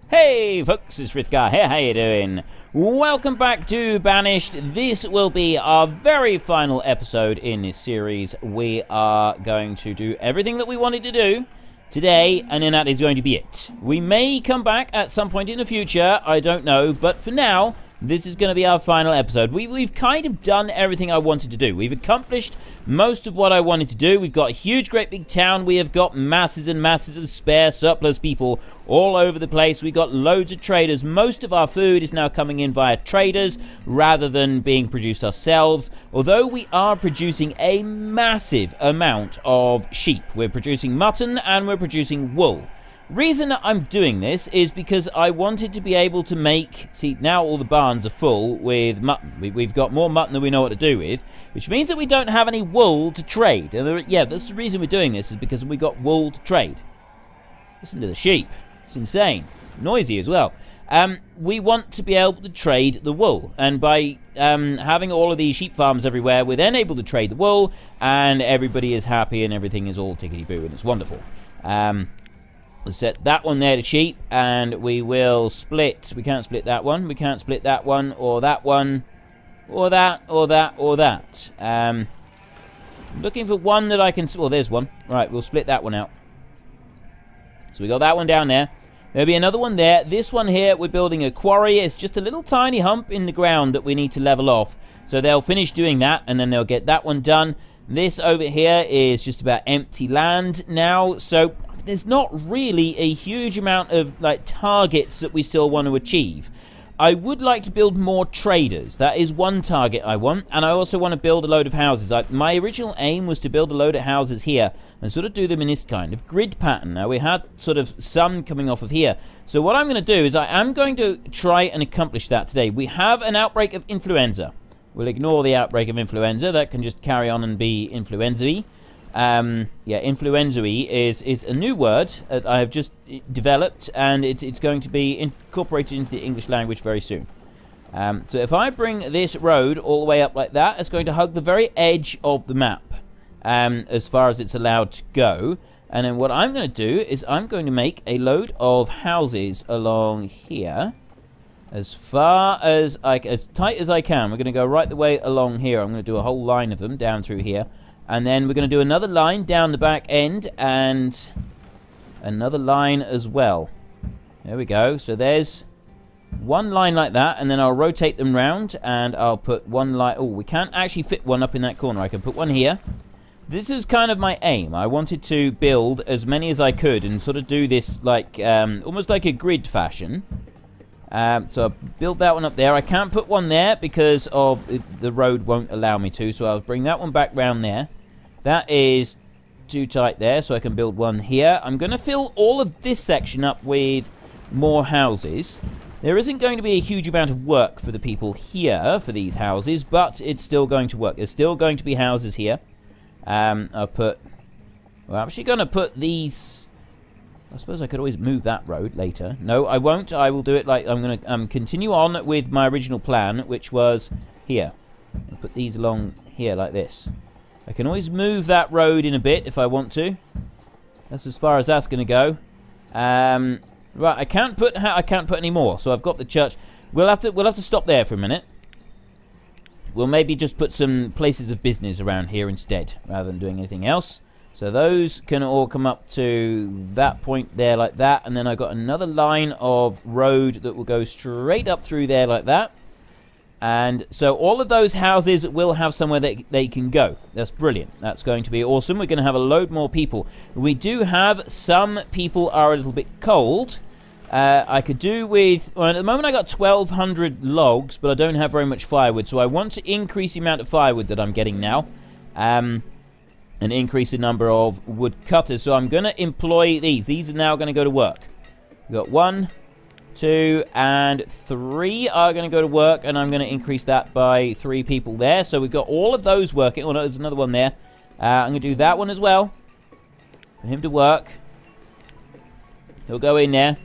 Hey folks, it's Frithgar here, how you doing? Welcome back to Banished. This will be our very final episode in this series. We are going to do everything that we wanted to do today, and then that is going to be it. We may come back at some point in the future, I don't know, but for now, this is going to be our final episode. We've kind of done everything I wanted to do. We've accomplished most of what I wanted to do. We've got a huge, great big town. We have got masses and masses of spare surplus people all over the place. We've got loads of traders. Most of our food is now coming in via traders rather than being produced ourselves. Although we are producing a massive amount of sheep. We're producing mutton and we're producing wool. Reason that I'm doing this is because I wanted to be able to make... See, now all the barns are full with mutton. We've got more mutton than we know what to do with, which means that we don't have any wool to trade. And yeah, that's the reason we're doing this, is because we got wool to trade. Listen to the sheep. It's insane. It's noisy as well. We want to be able to trade the wool. And by having all of these sheep farms everywhere, we're then able to trade the wool, and everybody is happy and everything is all tickety-boo, and it's wonderful. We'll set that one there to sheep, and we will split. We can't split that one. We can't split that one, or that one, or that, or that, or that. Looking for one that I can... Oh, there's one. Right, we'll split that one out. So we got that one down there. There'll be another one there. This one here, we're building a quarry. It's just a little tiny hump in the ground that we need to level off. So they'll finish doing that, and then they'll get that one done. This over here is just about empty land now, so... There's not really a huge amount of targets that we still want to achieve. I would like to build more traders. That is one target I want, and I also want to build a load of houses. My original aim was to build a load of houses here and sort of do them in this kind of grid pattern. Now we had sort of some coming off of here. So what I'm going to do is I am going to try and accomplish that today. We have an outbreak of influenza. We'll ignore the outbreak of influenza. That can just carry on and be influenza-y. Yeah, influenza-y is a new word that I have just developed, and it's going to be incorporated into the English language very soon. So if I bring this road all the way up like that, it's going to hug the very edge of the map, as far as it's allowed to go. And then what I'm going to do is I'm going to make a load of houses along here, as far as as tight as I can. We're going to go right the way along here. I'm going to do a whole line of them down through here. And then we're going to do another line down the back end, and another line as well. There we go. So there's one line like that, and then I'll rotate them round, and I'll put one line... Oh, we can't actually fit one up in that corner. I can put one here. This is kind of my aim. I wanted to build as many as I could and sort of do this like almost like a grid fashion. So I'll build that one up there. I can't put one there because of the road won't allow me to, so I'll bring that one back round there. That is too tight there, so I can build one here. I'm going to fill all of this section up with more houses. There isn't going to be a huge amount of work for the people here for these houses, but it's still going to work. There's still going to be houses here. I'll put... Well, I'm actually going to put these... I suppose I could always move that road later. No, I won't. I will do it like... I'm going to continue on with my original plan, which was here. I'll put these along here like this. I can always move that road in a bit if I want to. That's as far as that's going to go. Right, I can't put any more. So I've got the church. We'll have to stop there for a minute. We'll maybe just put some places of business around here instead, rather than doing anything else. So those can all come up to that point there like that, and then I've got another line of road that will go straight up through there like that. And so all of those houses will have somewhere that they can go. That's brilliant. That's going to be awesome. We're going to have a load more people. We do have some people are a little bit cold. I could do with... Well, at the moment I got 1,200 logs, but I don't have very much firewood. So I want to increase the amount of firewood that I'm getting now. And increase the number of wood cutters. So I'm going to employ these. These are now going to go to work. We've got 1, 2, and 3 are going to go to work, and I'm going to increase that by 3 people there. So we've got all of those working. Oh, no, there's another one there. I'm going to do that one as well for him to work. He'll go in there.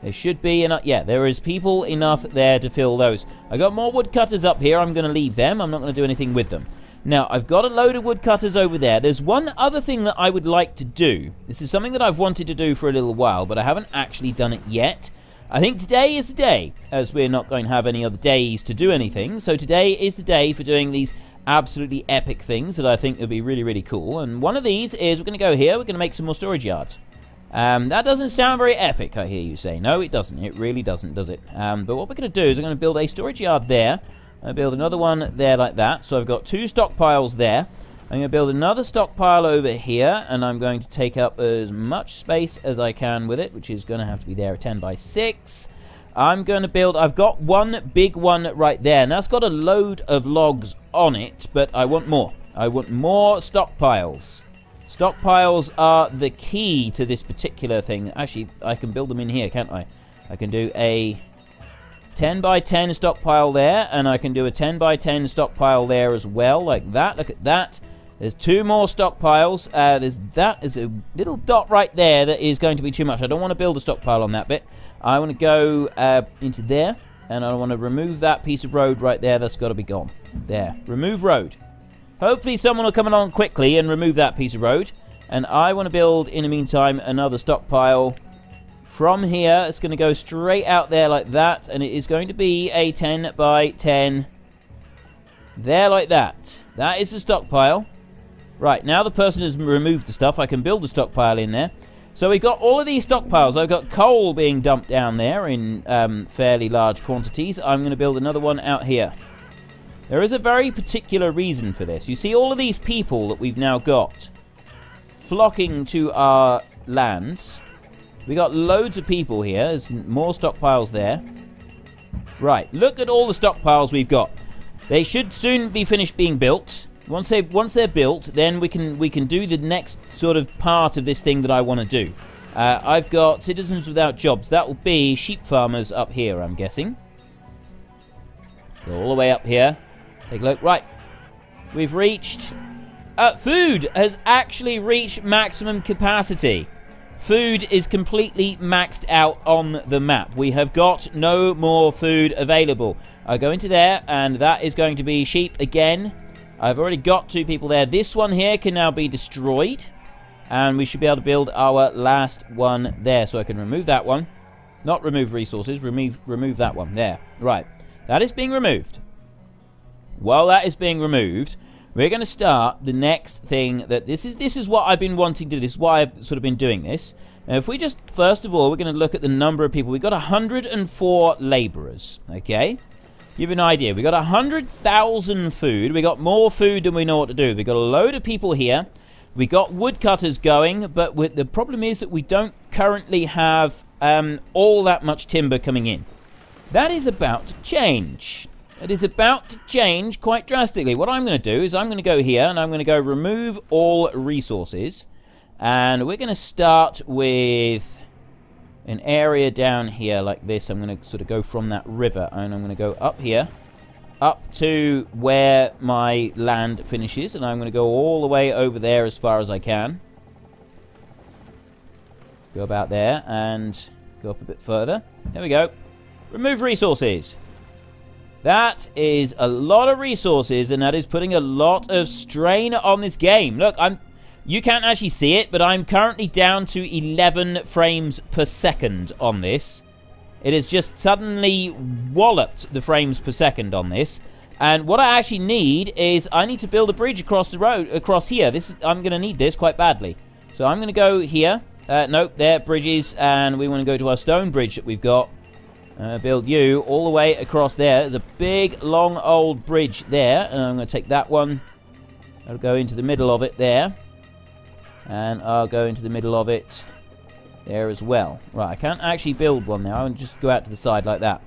There should be enough. Yeah, there is people enough there to fill those. I got more woodcutters up here. I'm going to leave them. I'm not going to do anything with them. Now, I've got a load of woodcutters over there. There's one other thing that I would like to do. This is something that I've wanted to do for a little while, but I haven't actually done it yet. I think today is the day, as we're not going to have any other days to do anything. So today is the day for doing these absolutely epic things that I think would be really, really cool. And one of these is we're going to go here. We're going to make some more storage yards. That doesn't sound very epic, I hear you say. No, it doesn't. It really doesn't, does it? But what we're going to do is we're going to build a storage yard there. I'll build another one there like that. So I've got 2 stockpiles there. I'm going to build another stockpile over here, and I'm going to take up as much space as I can with it, which is going to have to be there at 10 by 6. I'm going to build, I've got one big one right there, and that's got a load of logs on it, but I want more. I want more stockpiles. Stockpiles are the key to this particular thing. Actually, I can build them in here, can't I? I can do a 10 by 10 stockpile there, and I can do a 10 by 10 stockpile there as well, like that. Look at that. There's 2 more stockpiles. There's a little dot right there that is going to be too much. I don't want to build a stockpile on that bit. I want to go into there, and I want to remove that piece of road right there. That's got to be gone. There. Remove road. Hopefully someone will come along quickly and remove that piece of road. And I want to build, in the meantime, another stockpile from here. It's going to go straight out there like that, and it is going to be a 10 by 10 there like that. That is the stockpile. Right, now the person has removed the stuff, I can build a stockpile in there. So we've got all of these stockpiles. I've got coal being dumped down there in fairly large quantities. I'm going to build another one out here. There is a very particular reason for this. You see all of these people that we've now got flocking to our lands. We got loads of people here. There's more stockpiles there. Right, look at all the stockpiles we've got. They should soon be finished being built. Once they're built, then we can do the next sort of part of this thing that I want to do. I've got citizens without jobs. That will be sheep farmers up here, I'm guessing. Go all the way up here. Take a look. Right. We've reached... food has actually reached maximum capacity. Food is completely maxed out on the map. We have got no more food available. I go into there, and that is going to be sheep again. I've already got 2 people there. This one here can now be destroyed. And we should be able to build our last one there. So I can remove that one. Not remove resources. Remove that one. There. Right. That is being removed. While that is being removed, we're going to start the next thing that... This is what I've been wanting to do. This is why I've sort of been doing this. Now, if we just... First of all, we're going to look at the number of people. We've got 104 laborers. Okay? Give you an idea. We got 100,000 food. We got more food than we know what to do. We got a load of people here. We got woodcutters going, but the problem is that we don't currently have all that much timber coming in. That is about to change. It is about to change quite drastically. What I'm going to do is I'm going to go here and I'm going to go remove all resources, and we're going to start with an area down here like this. I'm going to sort of go from that river, and I'm going to go up here, up to where my land finishes, and I'm going to go all the way over there as far as I can. Go about there, and go up a bit further. There we go. Remove resources. That is a lot of resources, and that is putting a lot of strain on this game. Look, you can't actually see it, but I'm currently down to 11 frames per second on this. It has just suddenly walloped the frames per second on this. And what I actually need is I need to build a bridge across the road, across here. I'm going to need this quite badly. So I'm going to go here. No, there, bridges, and we want to go to our stone bridge that we've got. Build you all the way across there. There's a big, long, old bridge there, and I'm going to take that one. I'll go into the middle of it there. And I'll go into the middle of it there as well. Right, I can't actually build one there. I'll just go out to the side like that.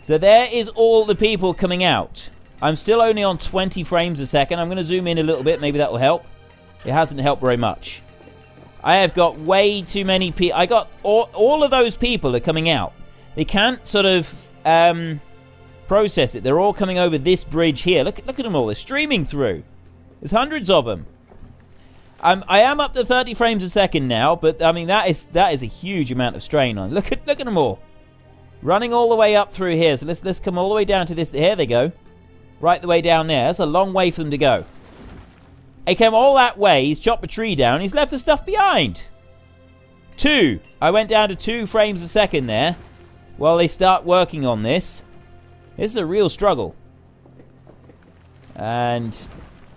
So there is all the people coming out. I'm still only on 20 frames a second. I'm going to zoom in a little bit. Maybe that will help. It hasn't helped very much. I have got way too many people. I got all of those people are coming out. They can't sort of process it. They're all coming over this bridge here. Look at them all. They're streaming through. There's hundreds of them. I am up to 30 frames a second now, but I mean that is a huge amount of strain on. Look at them all, running all the way up through here. So let's come all the way down to this. Here they go, right the way down there. That's a long way for them to go. He came all that way. He's chopped a tree down. He's left the stuff behind. I went down to 2 frames a second there. while they start working on this. This is a real struggle. And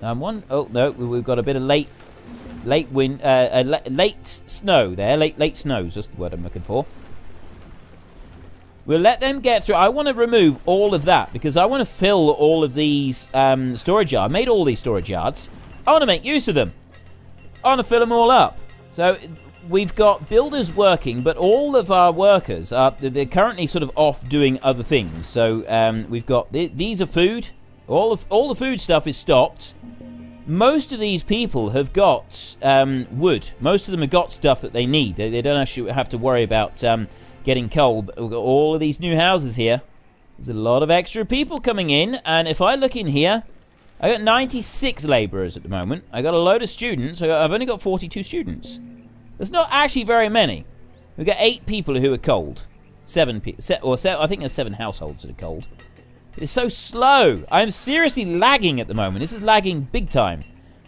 oh no, we've got a bit of late wind, late snow there. Late snows, that's the word I'm looking for. We'll let them get through. I want to remove all of that because I want to fill all of these storage yards. I made all these storage yards. I want to make use of them. I want to fill them all up. So we've got builders working, but all of our workers they're currently sort of off doing other things. So we've got these are food. All the food stuff is stopped. Most of these people have got wood. Most of them have got stuff that they need. They don't actually have to worry about getting cold. But we've got all of these new houses here. There's a lot of extra people coming in. And if I look in here, I got 96 laborers at the moment. I got a load of students. I've only got 42 students. There's not actually very many. We've got 8 people who are cold. 7 people. I think there's 7 households that are cold. It's so slow. I'm seriously lagging at the moment. This is lagging big time.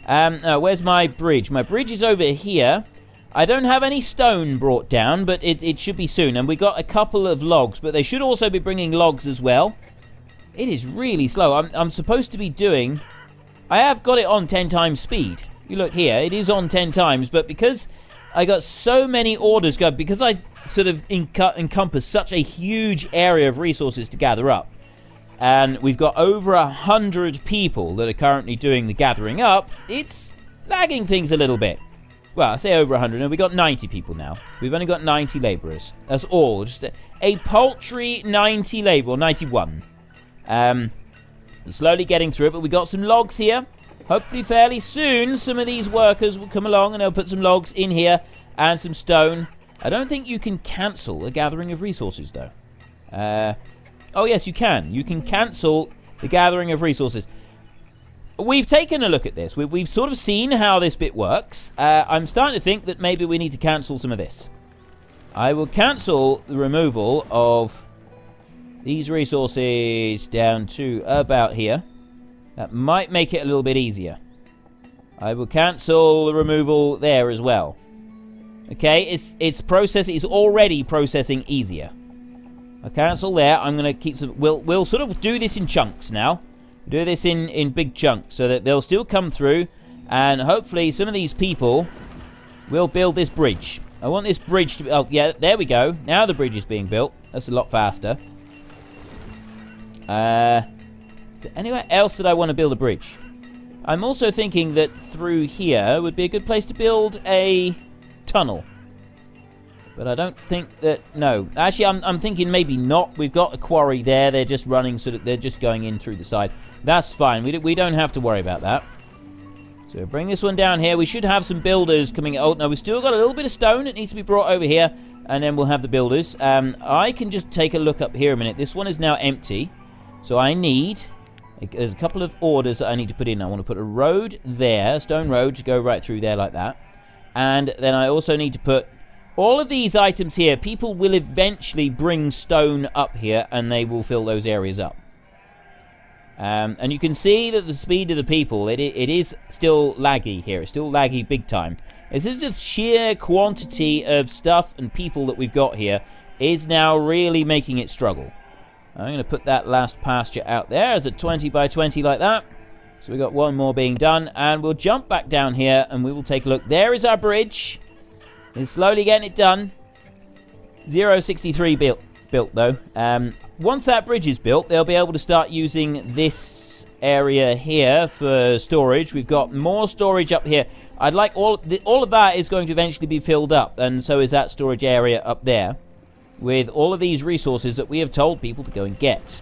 Where's my bridge? My bridge is over here. I don't have any stone brought down, but it should be soon. And we got a couple of logs, but they should also be bringing logs as well. It is really slow. I'm supposed to be doing... I have got it on 10 times speed. You look here. It is on 10 times, but because I got so many orders going, because I sort of encompass such a huge area of resources to gather up, and we've got over 100 people that are currently doing the gathering up, it's lagging things a little bit. Well, I say over 100, and we've got 90 people now. We've only got 90 laborers. That's all. Just a paltry 90 labor, 91. Slowly getting through it, but we got some logs here. Hopefully fairly soon, some of these workers will come along and they'll put some logs in here and some stone. I don't think you can cancel a gathering of resources, though. Oh, yes, you can. You can cancel the gathering of resources. We've taken a look at this. We've sort of seen how this bit works. I'm starting to think that maybe we need to cancel some of this. I will cancel the removal of these resources down to about here. That might make it a little bit easier. I will cancel the removal there as well. Okay, it's already processing easier. I'll cancel there. I'm going to keep some... We'll sort of do this in chunks now. Do this in big chunks so that they'll still come through. And hopefully some of these people will build this bridge. I want this bridge to... Oh, yeah, there we go. Now the bridge is being built. That's a lot faster. Is there anywhere else that I want to build a bridge? I'm also thinking that through here would be a good place to build a tunnel. But I don't think that... No. Actually, I'm thinking maybe not. We've got a quarry there. They're just running so that they're just going in through the side. That's fine. We don't have to worry about that. So bring this one down here. We should have some builders coming... Oh, no. We've still got a little bit of stone. It needs to be brought over here. And then we'll have the builders. I can just take a look up here a minute. This one is now empty. So I need... There's a couple of orders that I need to put in. I want to put a road there. A stone road to go right through there like that. And then I also need to put... All of these items here, people will eventually bring stone up here and they will fill those areas up. And you can see that the speed of the people, it is still laggy here. It's still laggy big time. It's just the sheer quantity of stuff and people that we've got here is now really making it struggle. I'm going to put that last pasture out there as a 20 by 20 like that. So we've got one more being done. And we'll jump back down here and we will take a look. There is our bridge. It's slowly getting it done. 063 built though. Once that bridge is built, they'll be able to start using this area here for storage. We've got more storage up here. I'd like all of that is going to eventually be filled up, and so is that storage area up there with all of these resources that we have told people to go and get.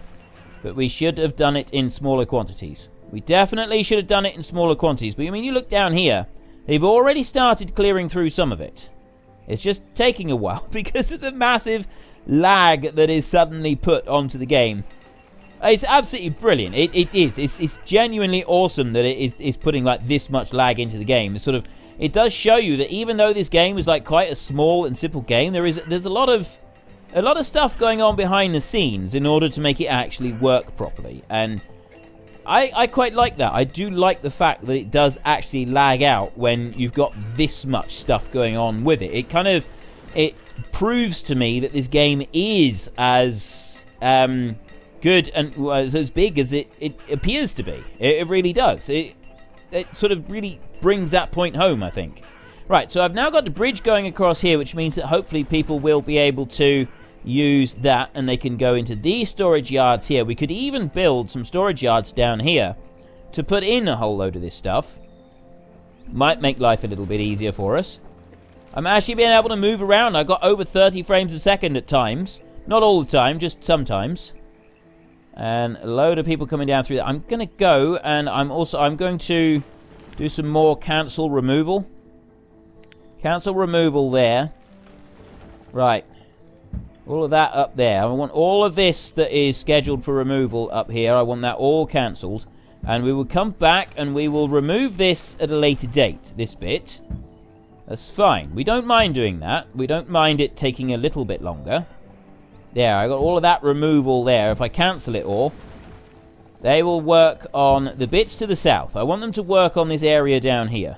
But we should have done it in smaller quantities. We definitely should have done it in smaller quantities. But I mean, you look down here, they've already started clearing through some of it. It's just taking a while because of the massive lag that is suddenly put onto the game. It's absolutely brilliant. It is. It's genuinely awesome that it is putting like this much lag into the game. It's sort of, it does show you that even though this game is like quite a small and simple game, there's a lot of stuff going on behind the scenes in order to make it actually work properly. And I quite like that. I do like the fact that it does actually lag out when you've got this much stuff going on with it. It proves to me that this game is as good and as big as it appears to be. It really does. It sort of really brings that point home, I think. Right, so I've now got the bridge going across here, which means that hopefully people will be able to use that, and they can go into these storage yards here. We could even build some storage yards down here to put in a whole load of this stuff. Might make life a little bit easier for us. I'm actually being able to move around. I got over 30 frames a second at times. Not all the time, just sometimes. And a load of people coming down through that. I'm going to go, and I'm going to do some more cancel removal. Cancel removal there. Right. All of that up there. I want all of this that is scheduled for removal up here. I want that all cancelled. And we will come back and we will remove this at a later date. This bit. That's fine. We don't mind doing that. We don't mind it taking a little bit longer. There. I got all of that removal there. If I cancel it all, they will work on the bits to the south. I want them to work on this area down here.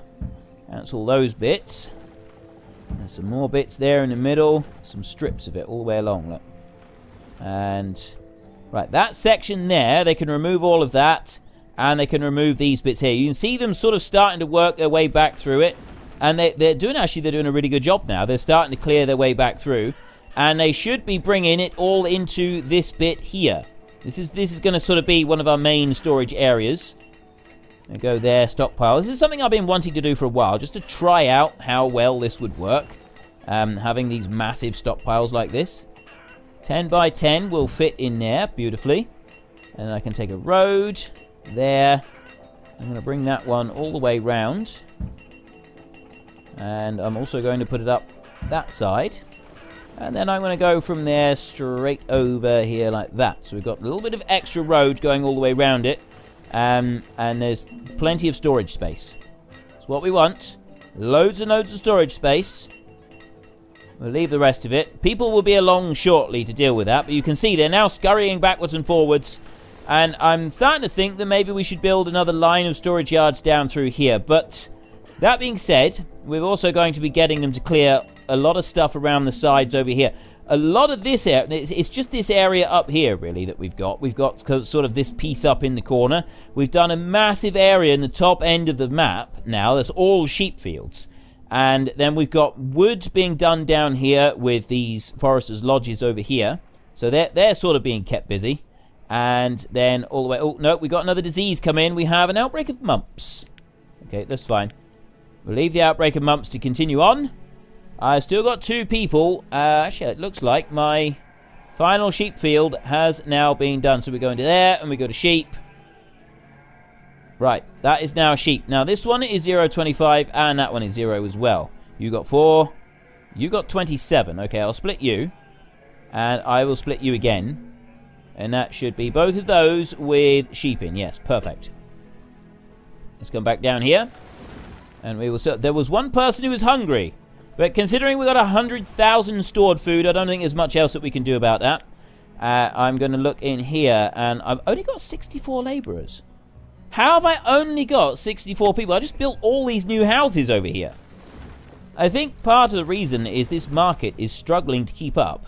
Cancel those bits. There's some more bits there in the middle. Some strips of it all the way along. Look. And right, that section there, they can remove all of that. And they can remove these bits here. You can see them sort of starting to work their way back through it. And they're doing a really good job now. They're starting to clear their way back through. And they should be bringing it all into this bit here. This is going to sort of be one of our main storage areas. And go there, stockpile. This is something I've been wanting to do for a while, just to try out how well this would work. Having these massive stockpiles like this. 10 by 10 will fit in there beautifully. And I can take a road there. I'm going to bring that one all the way round. And I'm also going to put it up that side. And then I'm going to go from there straight over here like that. So we've got a little bit of extra road going all the way around it. And there's plenty of storage space. That's what we want. Loads and loads of storage space. We'll leave the rest of it. People will be along shortly to deal with that. But you can see they're now scurrying backwards and forwards. And I'm starting to think that maybe we should build another line of storage yards down through here. But that being said, we're also going to be getting them to clear a lot of stuff around the sides over here. A lot of this area, it's just this area up here, really, that we've got. We've got sort of this piece up in the corner. We've done a massive area in the top end of the map now. That's all sheep fields. And then we've got woods being done down here with these foresters' lodges over here. So they're sort of being kept busy. And then all the way... Oh, no, we got another disease come in. We have an outbreak of mumps. Okay, that's fine. We'll leave the outbreak of mumps to continue on. I've still got 2 people. Actually, it looks like my final sheep field has now been done. So we go into there and we go to sheep. Right, that is now sheep. Now, this one is 0.25 and that one is 0 as well. You got 4. You got 27. Okay, I'll split you. And I will split you again. And that should be both of those with sheep in. Yes, perfect. Let's come back down here. And we will... So there was one person who was hungry. But considering we've got 100,000 stored food, I don't think there's much else that we can do about that. I'm going to look in here, and I've only got 64 labourers. How have I only got 64 people? I just built all these new houses over here. I think part of the reason is this market is struggling to keep up.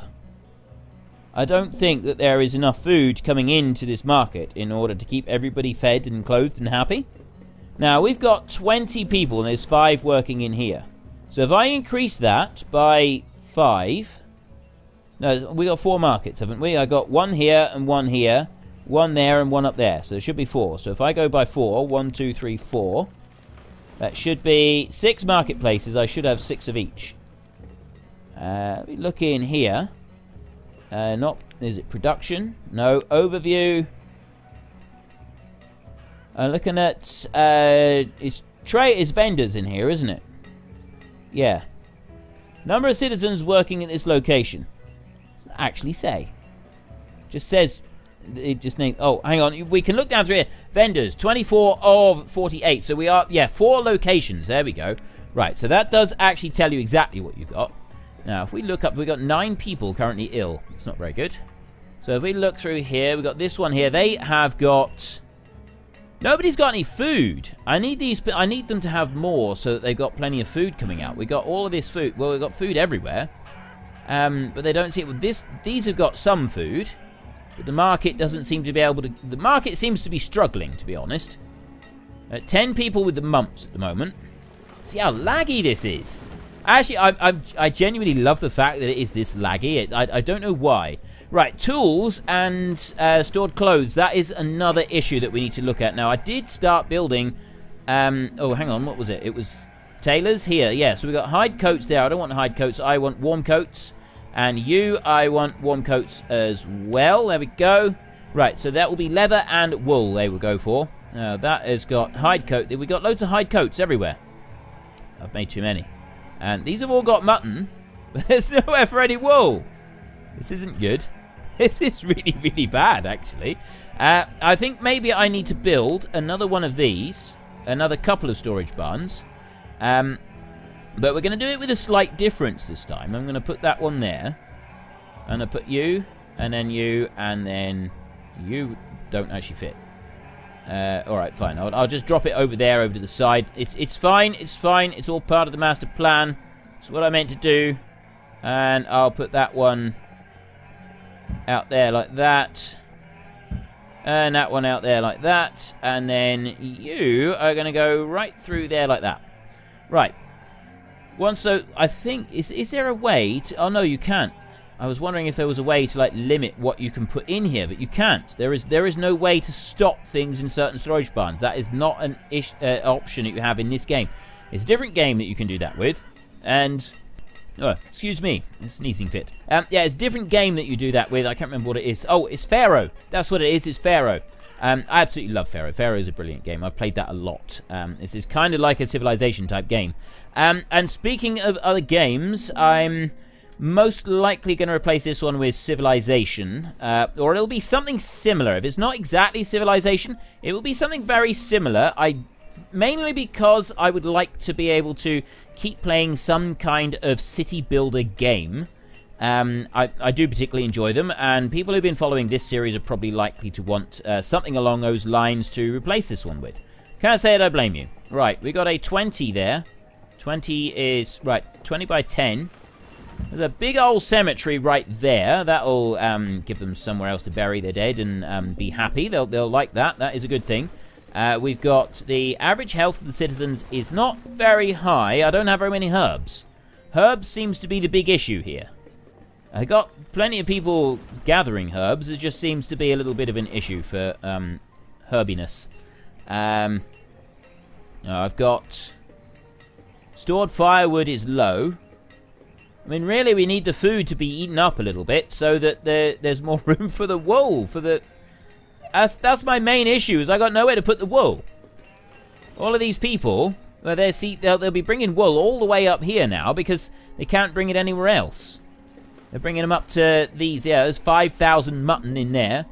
I don't think that there is enough food coming into this market in order to keep everybody fed and clothed and happy. Now, we've got 20 people, and there's 5 working in here. So if I increase that by 5... No, we got 4 markets, haven't we? I got 1 here and 1 here, 1 there and 1 up there. So there should be 4. So if I go by 4, 1, 2, 3, 4... That should be 6 marketplaces. I should have 6 of each. Let me look in here. Is it production? No. Overview. Looking at... it's vendors in here, isn't it? Yeah. Number of citizens working at this location. Doesn't actually say. Just says... It just named... Oh, hang on. We can look down through here. Vendors. 24 of 48. So we are... Yeah, 4 locations. There we go. Right, so that does actually tell you exactly what you've got. Now, if we look up... We've got 9 people currently ill. It's not very good. So if we look through here... We've got this one here. They have got... Nobody's got any food. I need them to have more so that they've got plenty of food coming out. We got all of this food. Well, we've got food everywhere. But they don't see it. These have got some food, but the market doesn't seem to be able to. The market seems to be struggling, to be honest. 10 people with the mumps at the moment. See how laggy this is. Actually, I genuinely love the fact that it is this laggy. I don't know why. Right, tools and stored clothes. That is another issue that we need to look at. Now, I did start building... oh, hang on. What was it? It was tailors here. Yeah, so we got hide coats there. I don't want hide coats. I want warm coats. And you, I want warm coats as well. There we go. Right, so that will be leather and wool they will go for. That has got hide coat. We got loads of hide coats everywhere. I've made too many. And these have all got mutton, but there's nowhere for any wool. This isn't good. This is really, really bad, actually. I think maybe I need to build another one of these. Another couple of storage barns. But we're going to do it with a slight difference this time. I'm going to put that one there. And I put you, and then you, and then you don't actually fit. Alright, fine. I'll just drop it over there, over to the side. It's fine. It's fine. It's all part of the master plan. It's what I meant to do. And I'll put that one out there like that. And that one out there like that. And then you are going to go right through there like that. Right. So I think... Is there a way to... Oh, no, you can't. I was wondering if there was a way to, like, limit what you can put in here, but you can't. There is no way to stop things in certain storage barns. That is not an option that you have in this game. It's a different game that you can do that with. And... Oh, excuse me. A sneezing fit. Yeah, it's a different game that you do that with. I can't remember what it is. Oh, it's Pharaoh. That's what it is. It's Pharaoh. I absolutely love Pharaoh. Pharaoh is a brilliant game. I've played that a lot. This is kind of like a Civilization type game. And speaking of other games, I'm most likely going to replace this one with Civilization. Or it'll be something similar. If it's not exactly Civilization, it will be something very similar. Mainly because I would like to be able to keep playing some kind of city builder game. I do particularly enjoy them, and people who've been following this series are probably likely to want something along those lines to replace this one with. Can't say I don't blame you. Right, we got a 20 there. 20 is... Right, 20 by 10. There's a big old cemetery right there. That'll give them somewhere else to bury their dead and be happy. They'll like that. That is a good thing. We've got the average health of the citizens is not very high. I don't have very many herbs. Herbs seems to be the big issue here. I got plenty of people gathering herbs. It just seems to be a little bit of an issue for herbiness. I've got stored firewood is low. I mean, really, we need the food to be eaten up a little bit so that there's more room for the wool. That's my main issue, is I got nowhere to put the wool. All of these people, well, they'll be bringing wool all the way up here now because they can't bring it anywhere else. They're bringing them up to these. Yeah, there's 5,000 mutton in there.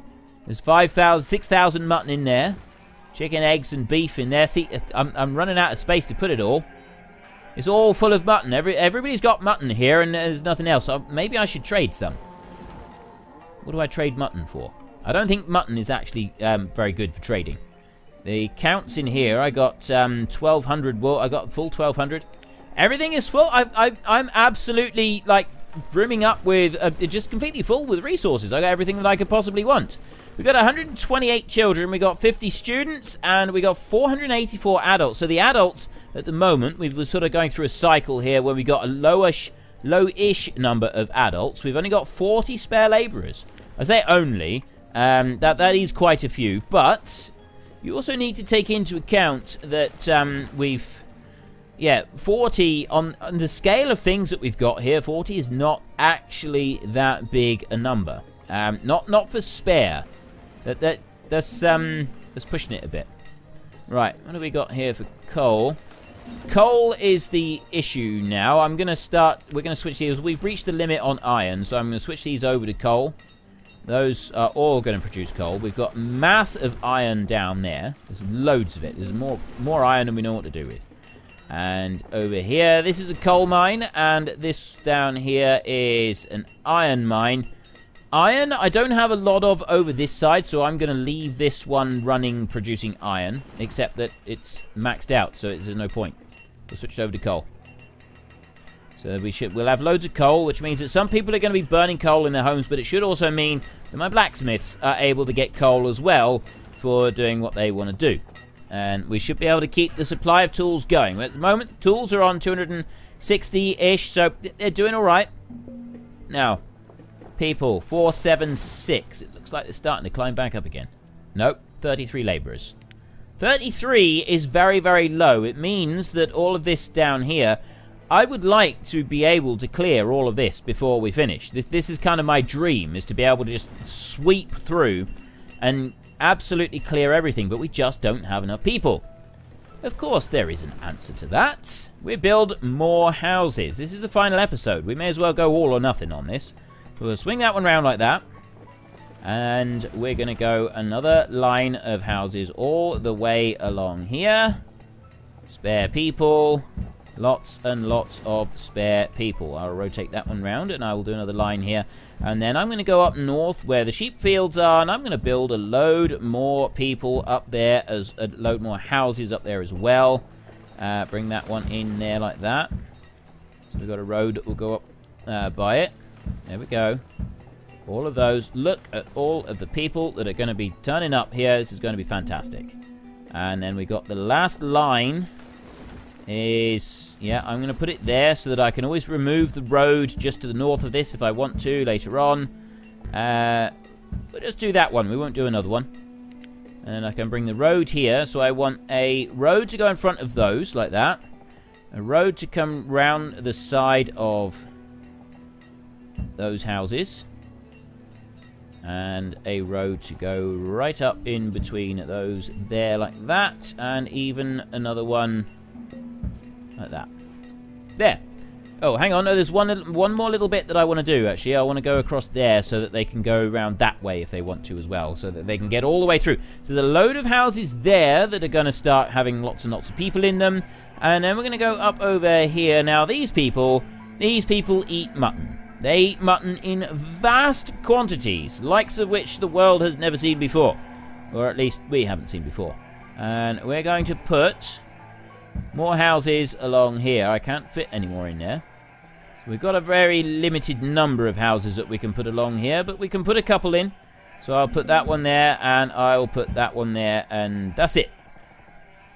There's 6,000 mutton in there. Chicken, eggs, and beef in there. See, I'm running out of space to put it all. It's all full of mutton. Everybody's got mutton here, and there's nothing else. Maybe I should trade some. What do I trade mutton for? I don't think mutton is actually very good for trading. The counts in here, I got 1,200 wool. I got full 1,200. Everything is full. I'm absolutely, like, brimming up with, just completely full with resources. I got everything that I could possibly want. We got 128 children, we got 50 students, and we got 484 adults. So the adults, at the moment, we're sort of going through a cycle here where we got a low-ish number of adults. We've only got 40 spare labourers. I say only, that is quite a few, but you also need to take into account that we've... Yeah, 40, on the scale of things that we've got here, 40 is not actually that big a number. Not for spare. That's pushing it a bit. Right, what do we got here for coal? Coal is the issue now. We're going to switch these. We've reached the limit on iron, so I'm going to switch these over to coal. Those are all going to produce coal. We've got mass of iron down there. There's loads of it. There's more iron than we know what to do with. And over here, this is a coal mine, and this down here is an iron mine. Iron, I don't have a lot of over this side, so I'm going to leave this one running, producing iron, except that it's maxed out, so there's no point. We'll switch it over to coal. So we'll have loads of coal, which means that some people are going to be burning coal in their homes, but it should also mean that my blacksmiths are able to get coal as well for doing what they want to do. And we should be able to keep the supply of tools going. At the moment, the tools are on 260-ish, so they're doing all right. Now, people, 476. It looks like they're starting to climb back up again. Nope, 33 laborers. 33 is very, very low. It means that all of this down here, I would like to be able to clear all of this before we finish. This is kind of my dream, is to be able to just sweep through and absolutely clear everything, but we just don't have enough people. Of course, there is an answer to that. We build more houses. This is the final episode. We may as well go all or nothing on this. We'll swing that one round like that. And we're going to go another line of houses all the way along here. Spare people. Lots and lots of spare people. I'll rotate that one round and I will do another line here. And then I'm going to go up north where the sheep fields are, and I'm going to build a load more people up there, as a load more houses up there as well. Bring that one in there like that. So we've got a road that will go up by it. There we go. All of those. Look at all of the people that are going to be turning up here. This is going to be fantastic. And then we got the last line is, yeah, I'm going to put it there so that I can always remove the road just to the north of this if I want to later on. We'll just do that one. We won't do another one. And I can bring the road here. So I want a road to go in front of those, like that. A road to come round the side of those houses. And a road to go right up in between those there, like that. And even another one like that. There. Oh, hang on. Oh, there's one more little bit that I want to do, actually. I want to go across there so that they can go around that way if they want to as well, so that they can get all the way through. So there's a load of houses there that are going to start having lots and lots of people in them. And then we're going to go up over here. Now, these people eat mutton. They eat mutton in vast quantities, likes of which the world has never seen before. Or at least we haven't seen before. And we're going to put more houses along here. I can't fit any more in there. We've got a very limited number of houses that we can put along here, but we can put a couple in. So I'll put that one there, and I'll put that one there, and that's it.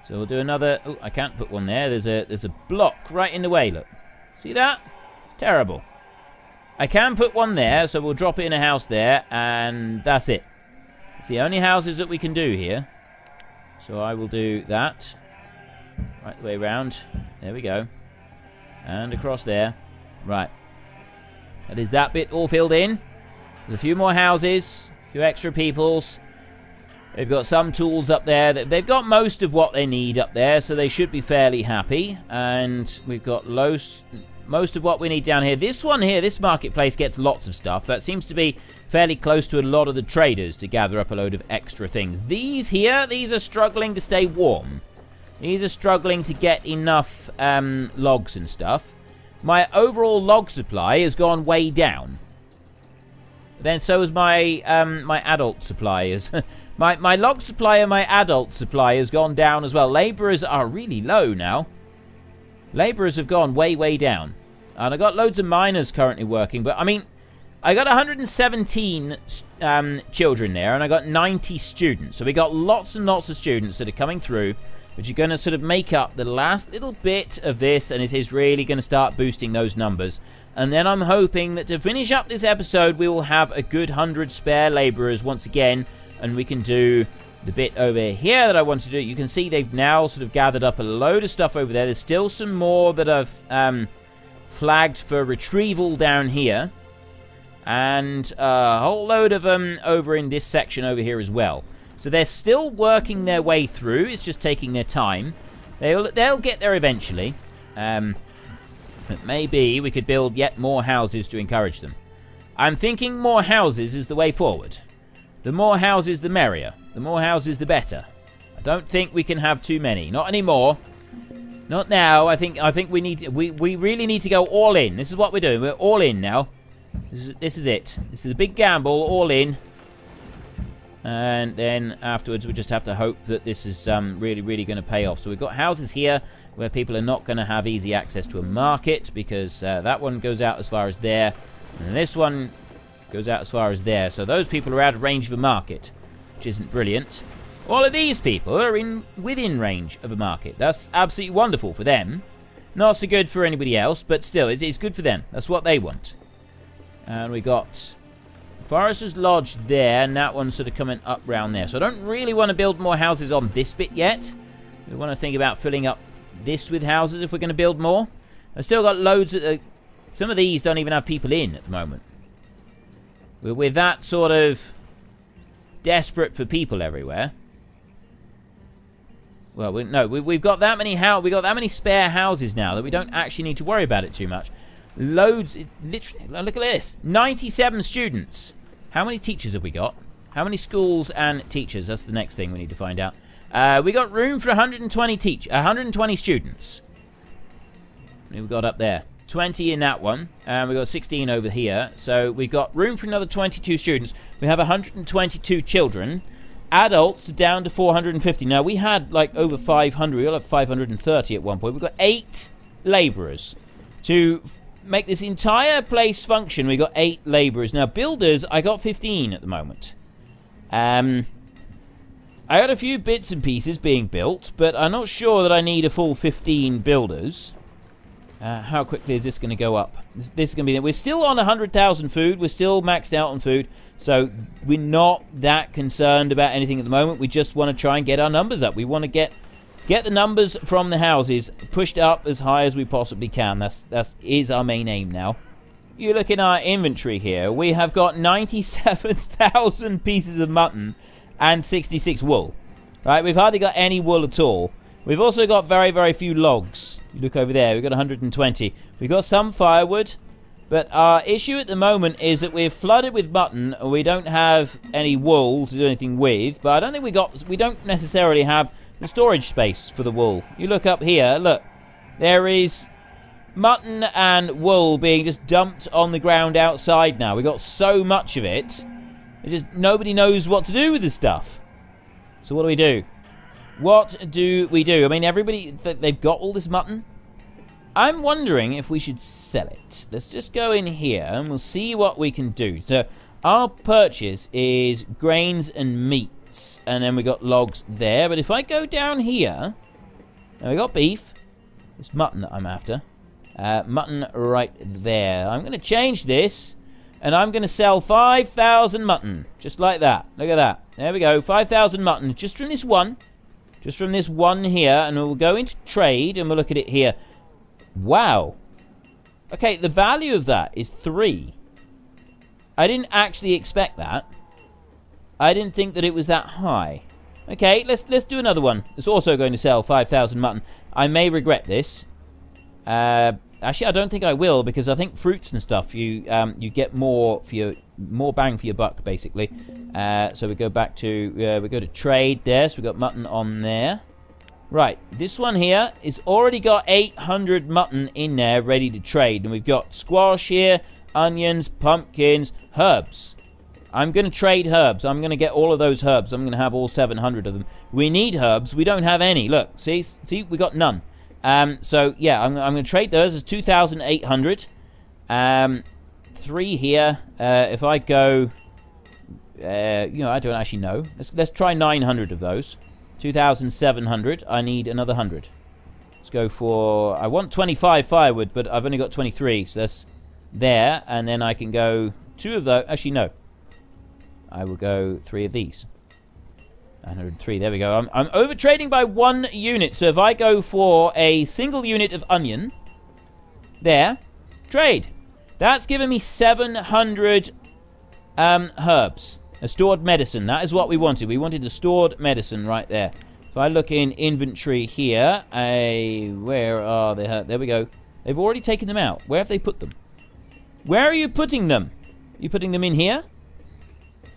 So we'll do another. Oh, I can't put one there. There's a block right in the way, look. See that? It's terrible. I can put one there, so we'll drop it in a house there, and that's it. It's the only houses that we can do here. So I will do that. Right the way around. There we go. And across there. Right. That is that bit all filled in. There's a few more houses. A few extra peoples. They've got some tools up there. They've got most of what they need up there, so they should be fairly happy. And we've got most of what we need down here. This one here, this marketplace gets lots of stuff. That seems to be fairly close to a lot of the traders to gather up a load of extra things. These here, these are struggling to stay warm. These are struggling to get enough logs and stuff. My overall log supply has gone way down. Then so has my my adult supply. my log supply and my adult supply has gone down as well. Labourers are really low now. Labourers have gone way, way down. And I got loads of miners currently working. But, I mean, I got 117 children there. And I got 90 students. So we got lots and lots of students that are coming through. Which are going to sort of make up the last little bit of this. And it is really going to start boosting those numbers. And then I'm hoping that to finish up this episode, we will have a good 100 spare labourers once again. And we can do the bit over here that I want to do. You can see they've now sort of gathered up a load of stuff over there. There's still some more that I've flagged for retrieval down here. And a whole load of them over in this section over here as well. So they're still working their way through. It's just taking their time. They'll get there eventually. But maybe we could build yet more houses to encourage them. I'm thinking more houses is the way forward. The more houses, the merrier. The more houses, the better. I don't think we can have too many. Not anymore. Not now. I think we really need to go all in. This is what we're doing. We're all in now. This is it. This is a big gamble. All in. And then afterwards, we just have to hope that this is really, really going to pay off. So we've got houses here where people are not going to have easy access to a market, because that one goes out as far as there. And this one goes out as far as there. So those people are out of range of a market, which isn't brilliant. All of these people are within range of a market. That's absolutely wonderful for them. Not so good for anybody else, but still, it's good for them. That's what they want. And we got Forester's Lodge there, and that one's sort of coming up round there. So I don't really want to build more houses on this bit yet. We want to think about filling up this with houses if we're going to build more. I've still got loads of... some of these don't even have people in at the moment. We're that sort of desperate for people everywhere. Well, we've got that many spare houses now that we don't actually need to worry about it too much. Loads, literally, look at this. 97 students. How many teachers have we got? How many schools and teachers? That's the next thing we need to find out. We got room for 120 students. We've got up there. 20 in that one. And we've got 16 over here. So we've got room for another 22 students. We have 122 children. Adults down to 450. Now, we had like over 500. We got like 530 at one point. We've got 8 labourers to make this entire place function. We got 8 labourers. Now, builders, I got 15 at the moment. I got a few bits and pieces being built, but I'm not sure that I need a full 15 builders. How quickly is this going to go up? This is going to be... We're still on 100,000 food. We're still maxed out on food. So we're not that concerned about anything at the moment. We just want to try and get our numbers up. We want to get the numbers from the houses pushed up as high as we possibly can. That is our main aim now. You look in our inventory here. We have got 97,000 pieces of mutton and 66 wool. Right? We've hardly got any wool at all. We've also got very, very few logs. You look over there. We've got 120. We've got some firewood. But our issue at the moment is that we're flooded with mutton and we don't have any wool to do anything with. But I don't think we don't necessarily have the storage space for the wool. You look up here, look. There is mutton and wool being just dumped on the ground outside now. We've got so much of it. Nobody knows what to do with this stuff. So what do we do? What do we do? I mean, everybody, they've got all this mutton. I'm wondering if we should sell it. Let's just go in here and we'll see what we can do. So our purchase is grains and meats. And then we got logs there. But if I go down here, now we got beef. It's mutton that I'm after. Mutton right there. I'm going to change this. And I'm going to sell 5,000 mutton. Just like that. Look at that. There we go. 5,000 mutton. Just from this one. Just from this one here. And we'll go into trade and we'll look at it here. Wow. Okay, the value of that is 3. I didn't actually expect that. I didn't think that it was that high. Okay, let's do another one. It's also going to sell 5,000 mutton. I may regret this. Actually, I don't think I will, because I think fruits and stuff you get more bang for your buck, basically. So we go back to we go to trade there. So we got mutton on there. Right, this one here is already got 800 mutton in there ready to trade. And we've got squash here, onions, pumpkins, herbs. I'm going to trade herbs. I'm going to get all of those herbs. I'm going to have all 700 of them. We need herbs. We don't have any. Look, see, we got none. So, yeah, I'm going to trade those as 2,800. 3 here. If I go, I don't actually know. Let's try 900 of those. 2,700. I need another 100. Let's go for... I want 25 firewood, but I've only got 23. So that's there. And then I can go 2 of those. Actually, no. I will go 3 of these. 103. There we go. I'm over trading by 1 unit. So if I go for a single unit of onion... There. Trade. That's given me 700 herbs. A stored medicine. That is what we wanted. We wanted a stored medicine right there. If I look in inventory here, where are they? There we go. They've already taken them out. Where have they put them? Where are you putting them? You putting them in here?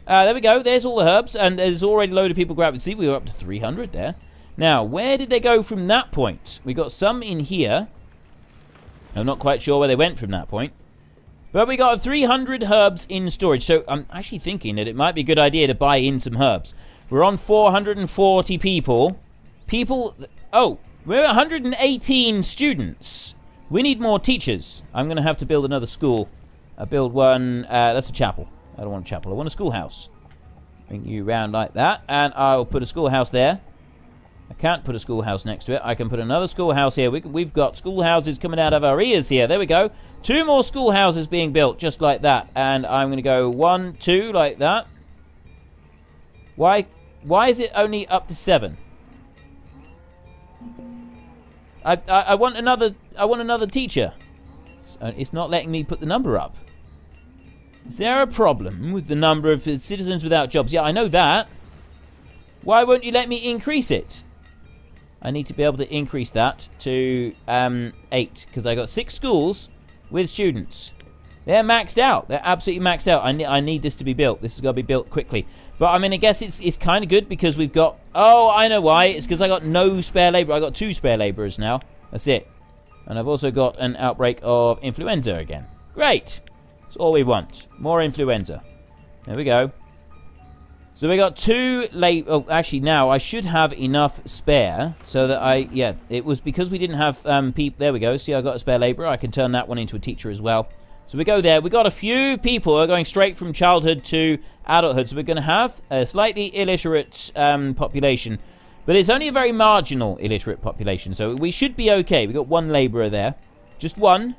There we go. There's all the herbs, and there's already a load of people grabbing. See, we were up to 300 there. Now, where did they go from that point? We got some in here. I'm not quite sure where they went from that point. But we got 300 herbs in storage. So I'm actually thinking that it might be a good idea to buy in some herbs. We're on 440 people. Oh, we're 118 students. We need more teachers. I'm going to have to build another school. I'll build one. That's a chapel. I don't want a chapel. I want a schoolhouse. Bring you round like that. And I'll put a schoolhouse there. I can't put a schoolhouse next to it. I can put another schoolhouse here. We've got schoolhouses coming out of our ears here. There we go. 2 more schoolhouses being built just like that. And I'm going to go 1, 2 like that. Why is it only up to 7? I want another teacher. It's not letting me put the number up. Is there a problem with the number of citizens without jobs? Yeah, I know that. Why won't you let me increase it? I need to be able to increase that to 8 because I got 6 schools with students. They're maxed out. They're absolutely maxed out. I need this to be built. This has got to be built quickly. But I mean, I guess it's kind of good because we've got... Oh, I know why. It's because I got no spare labor. I got 2 spare laborers now. That's it. And I've also got an outbreak of influenza again. Great. That's all we want. More influenza. There we go. So we got 2 labor... Oh, actually, now I should have enough spare so that Yeah, it was because we didn't have people... There we go. See, I got a spare laborer. I can turn that one into a teacher as well. So we go there. We got a few people who are going straight from childhood to adulthood. So we're going to have a slightly illiterate population. But it's only a very marginal illiterate population. So we should be okay. We got 1 laborer there. Just 1.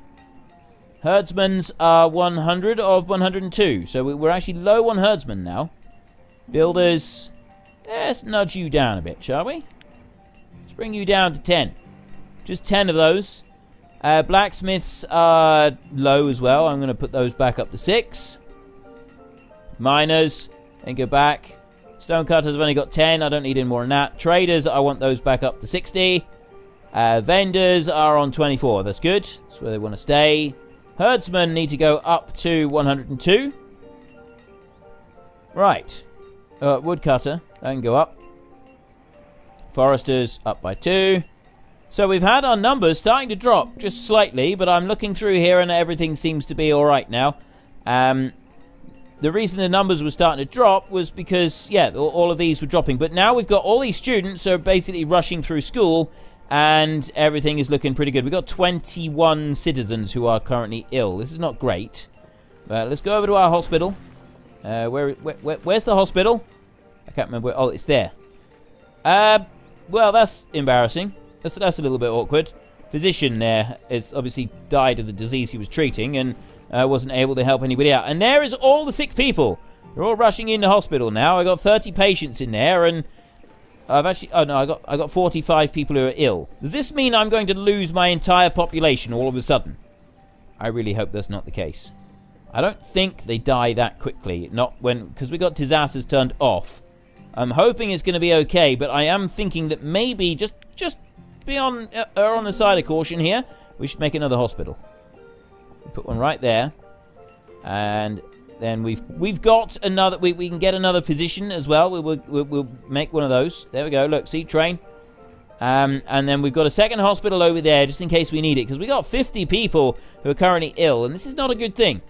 Herdsmen's are 100 of 102. So we're actually low on herdsmen now. Builders, let's nudge you down a bit, shall we? Let's bring you down to 10. Just 10 of those. Blacksmiths are low as well. I'm going to put those back up to 6. Miners, then go back. Stonecutters have only got 10. I don't need any more than that. Traders, I want those back up to 60. Vendors are on 24. That's good. That's where they want to stay. Herdsmen need to go up to 102. Right. Woodcutter, that can go up. Foresters, up by 2. So we've had our numbers starting to drop just slightly, but I'm looking through here and everything seems to be alright now. The reason the numbers were starting to drop was because, yeah, all of these were dropping. But now we've got all these students who are basically rushing through school, and everything is looking pretty good. We've got 21 citizens who are currently ill. This is not great. But let's go over to our hospital. Where's the hospital? I can't remember. Oh, it's there. Well, that's embarrassing. That's a little bit awkward. Physician there has obviously died of the disease he was treating and wasn't able to help anybody out. And there is all the sick people. They're all rushing into hospital now. I got 30 patients in there, and I've actually... Oh, no, I got 45 people who are ill. Does this mean I'm going to lose my entire population all of a sudden? I really hope that's not the case. I don't think they die that quickly. Not when... Because we got disasters turned off. I'm hoping it's going to be okay, but I am thinking that maybe just be on the side of caution here. We should make another hospital. Put one right there. And then we've got another... We can get another physician as well. We'll make one of those. There we go. Look, see, train. And then we've got a second hospital over there just in case we need it. Because we got 50 people who are currently ill. And this is not a good thing.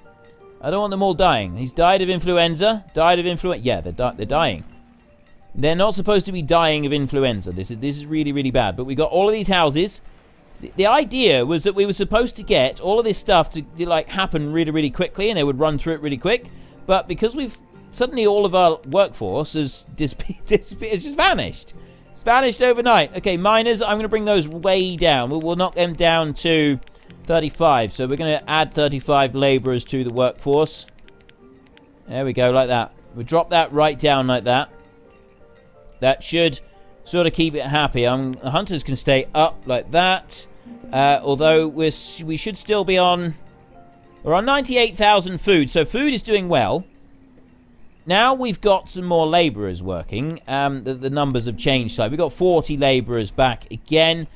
I don't want them all dying. He's died of influenza. Yeah, they're dying. They're not supposed to be dying of influenza. This is really, really bad. But we got all of these houses. The idea was that we were supposed to get all of this stuff to like happen really, really quickly, and they would run through it really quick. But because we've suddenly all of our workforce has it's just vanished. It's vanished overnight. Okay, miners, I'm going to bring those way down. We'll knock them down to 35. So we're going to add 35 laborers to the workforce. There we go, like that. We'll drop that right down like that. That should sort of keep it happy. The hunters can stay up like that. Although we should still be on... We're on 98,000 food. So food is doing well. Now we've got some more labourers working. The numbers have changed slightly. We've got 40 labourers back again.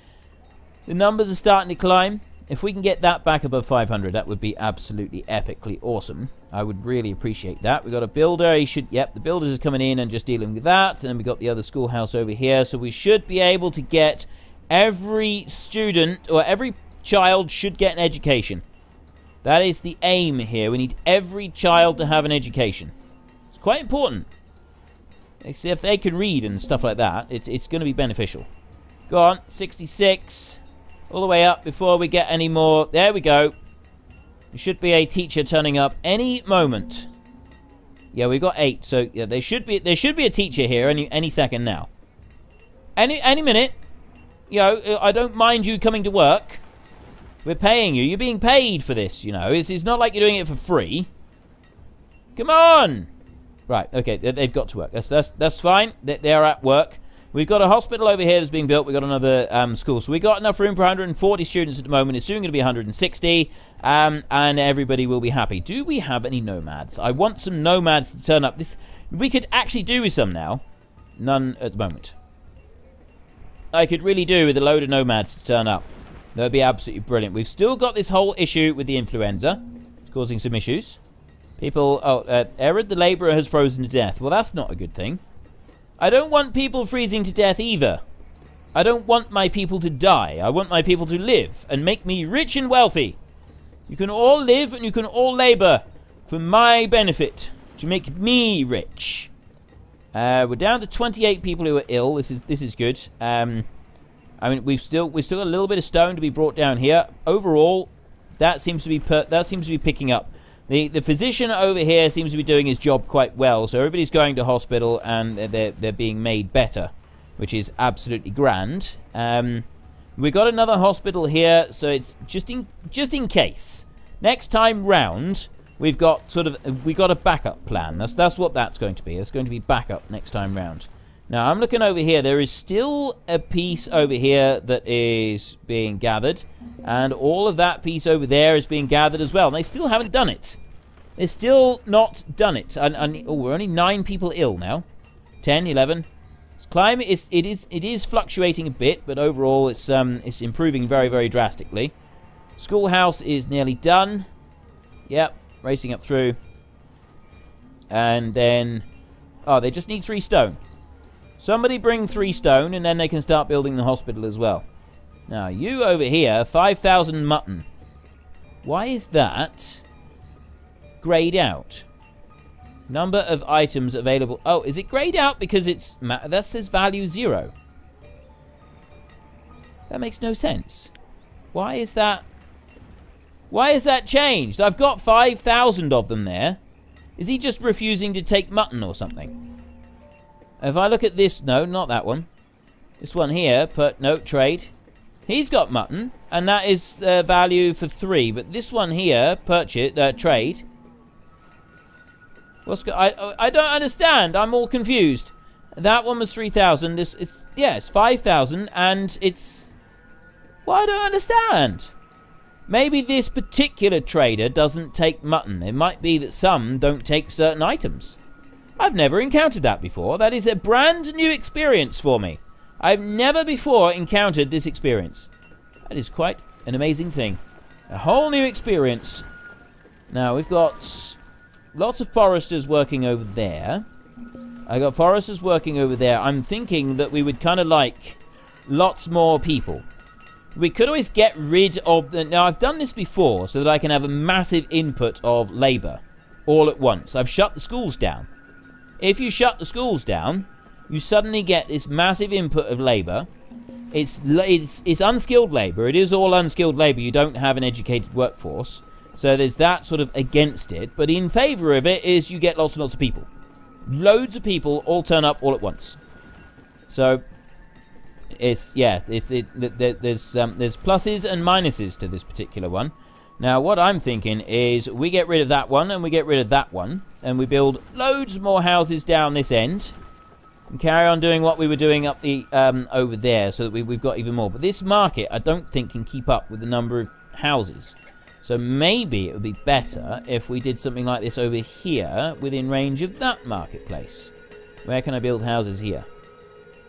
The numbers are starting to climb. If we can get that back above 500, that would be absolutely epically awesome. I would really appreciate that. We've got a builder. Yep, the builders is coming in and just dealing with that. And then we've got the other schoolhouse over here. So we should be able to get every student, or every child should get an education. That is the aim here. We need every child to have an education. It's quite important. If they can read and stuff like that, it's going to be beneficial. Go on, 66. All the way up before we get any more. There we go. There should be a teacher turning up any moment. Yeah, we got 8. So yeah, there should be a teacher here any second now. Any minute. You know, I don't mind you coming to work. We're paying you. You're being paid for this, you know. It's not like you're doing it for free. Come on! Right, okay, they've got to work. That's fine. They are at work. We've got a hospital over here that's being built. We've got another school. So we've got enough room for 140 students at the moment. It's soon going to be 160. And everybody will be happy. Do we have any nomads? I want some nomads to turn up. We could actually do with some now. None at the moment. I could really do with a load of nomads to turn up. That would be absolutely brilliant. We've still got this whole issue with the influenza. It's causing some issues. People... Erod the labourer has frozen to death. Well, that's not a good thing. I don't want people freezing to death either. I don't want my people to die. I want my people to live and make me rich and wealthy. You can all live and you can all labour for my benefit to make me rich. We're down to 28 people who are ill. This is good. I mean, we've still got a little bit of stone to be brought down here. Overall, that seems to be picking up. The physician over here seems to be doing his job quite well. So everybody's going to hospital and they're being made better, which is absolutely grand. We got another hospital here, so it's just in case. Next time round, we've got a backup plan. That's what that's going to be. It's going to be backup next time round. Now, I'm looking over here. There is still a piece over here that is being gathered. And all of that piece over there is being gathered as well. And they still haven't done it. They're still not done it. Oh, we're only 9 people ill now. 10, 11. Climate it is fluctuating a bit, but overall it's improving very, very drastically. Schoolhouse is nearly done. Yep, racing up through. And then... Oh, they just need 3 stone. Somebody bring 3 stone, and then they can start building the hospital as well. Now, you over here, 5,000 mutton. Why is that grayed out? Number of items available. Oh, is it grayed out because that says value 0? That makes no sense. Why is that? Why is that changed? I've got 5,000 of them there. Is he just refusing to take mutton or something? If I look at this, no, not that one. This one here, no, trade. He's got mutton, and that is value for 3. But this one here, purchase, trade. I don't understand. I'm all confused. That one was 3,000. It's 5,000, and it's... Well, I don't understand. Maybe this particular trader doesn't take mutton. It might be that some don't take certain items. I've never encountered that before. That is a brand new experience for me. I've never before encountered this experience. That is quite an amazing thing. A whole new experience. Now, we've got lots of foresters working over there. I got foresters working over there. I'm thinking that we would kind of like lots more people. We could always get rid of the... Now, I've done this before so that I can have a massive input of labour all at once. I've shut the schools down. If you shut the schools down, you suddenly get this massive input of labour. It's unskilled labour. It is all unskilled labour. You don't have an educated workforce. So there's that sort of against it. But in favour of it is you get lots and lots of people. Loads of people all turn up all at once. So there's pluses and minuses to this particular one. Now, what I'm thinking is we get rid of that one and we get rid of that one. And we build loads more houses down this end. And carry on doing what we were doing up the over there so that we've got even more. But this market, I don't think, can keep up with the number of houses. So maybe it would be better if we did something like this over here within range of that marketplace. Where can I build houses here?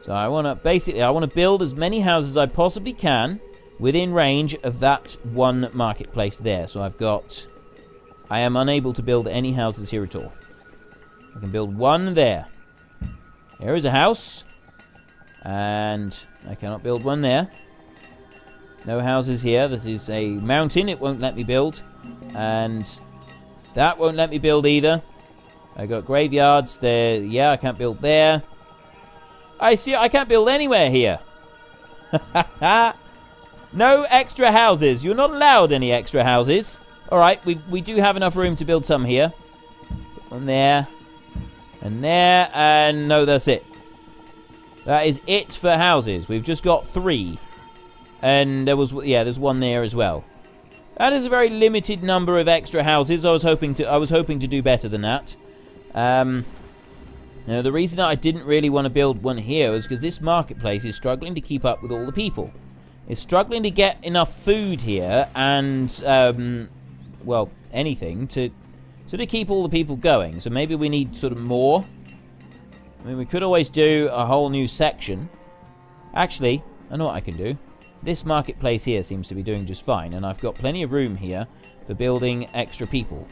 So I want to build as many houses as I possibly can within range of that one marketplace there. So I am unable to build any houses here at all. I can build one there. Here is a house. And I cannot build one there. No houses here. This is a mountain. It won't let me build. And that won't let me build either. I got graveyards there. Yeah, I can't build there. I see. I can't build anywhere here. No extra houses. You're not allowed any extra houses. Alright, we do have enough room to build some here. One there. And there. And no, that's it. That is it for houses. We've just got 3. And there was, yeah, there's one there as well. That is a very limited number of extra houses. I was hoping to do better than that. Now, the reason that I didn't really want to build one here is because this marketplace is struggling to keep up with all the people. It's struggling to get enough food here and, well, anything to sort of keep all the people going. So maybe we need sort of more. I mean, we could always do a whole new section. Actually, I know what I can do. This marketplace here seems to be doing just fine, and I've got plenty of room here for building extra people.